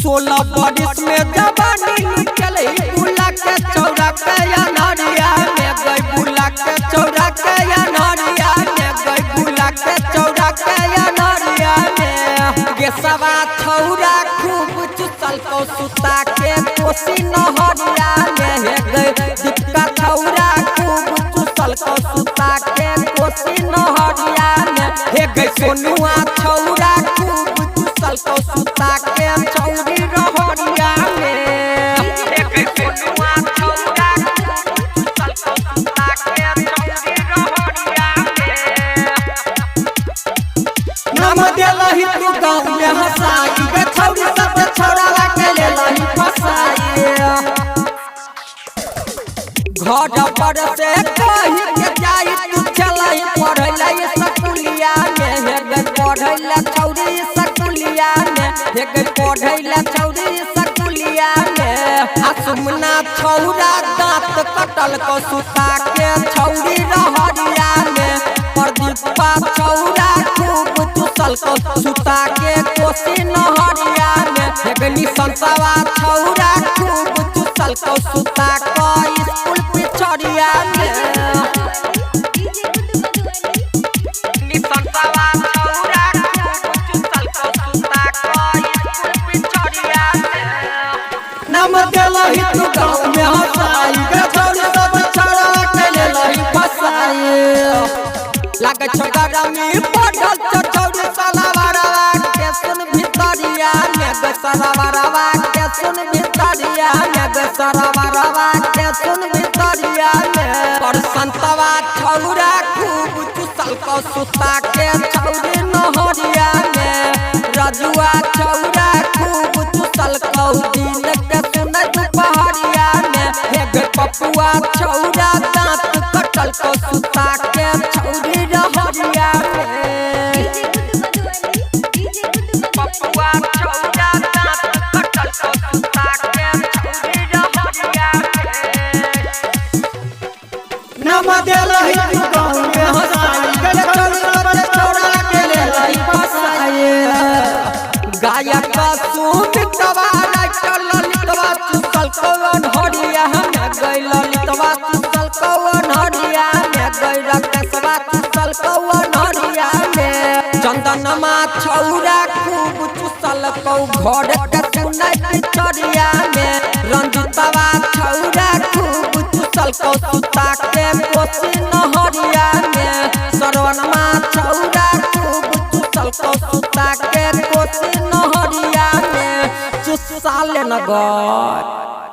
सोलह बरिस में जवानी निकल बुला के चौरा के अनहरिया में गई बुला के चौरा के अनहरिया में गई बुला के चौरा के अनहरिया में गे सवा छौरा खूब चुसल को सुता के कोसी नहरिया में हे गई दिक्का छौरा खूब चुसल को सुता के कोसी नहरिया में हे गई सोनुआ छौरा खूब चुसल को सुता के छौरी रहरिया में हे गई सोनुआ छौरा खूब चुसल को सुता के छौरी रहरिया में नाम देलही तू गाँव में हंसाई गे छौरी सब छौरा के लेलही फसाई घर पर से कही के जाई तू चलई पढ़ले स्कूलिया में हे गई पढ़ले छौरी स्कूलिया में हे गई पढ़ले छौरी स्कूलिया में असुमना छौरा दांत कटल को सुता के छौरी रहरिया में प्रदीपा छौरा खूब चुसल को सुता के कोसी नहरिया में हे गई संतवा छौरा खूब चुसल को सुता के स्कूल पिछड़िया में निसंतवा छौरा खूब चुसल को सुता के स्कूल पिछड़िया में नाम देलही तू गाँव में हंसाई गे छौरी सब छौरा के लेलही फसाई लागे छोकरा में पढ़ल छौरी सलावरवा के सुन भितरिया में गे सलावरवा के सुन भितरिया में गे सलावरवा के सुन भितरिया में पर संतवा छौरा खूब चुसल को सुता के छौरी नहरिया में रजुआ छौरा खूब चुसल को दिन के सुन दुपहरिया में हे गे पपुआ छौरा दांत कटल को सुता के छौरी रहरिया में पपुआ छौरा दांत कटल को सुता के छौरी रहरिया में नाम देलही तू गाँव में हंसाई गे छौरी सब छौरा के लेलही फसाई गायक सुमितवा राइटर ललितवा चुसल को अनहरिया में गई ललितवा चुसल को अनहरिया में गई रकेशवा चुसल को अनहरिया में चंदनमा छौरा खूब चुसल को घर के सुनई पिछड़िया में रंजितवा छौरा खूब चुसल को सुता के कोसी नहरिया में सरवनमा छौरा खूब चुसल को सुता के कोसी नहरिया में चुसा ले नगर।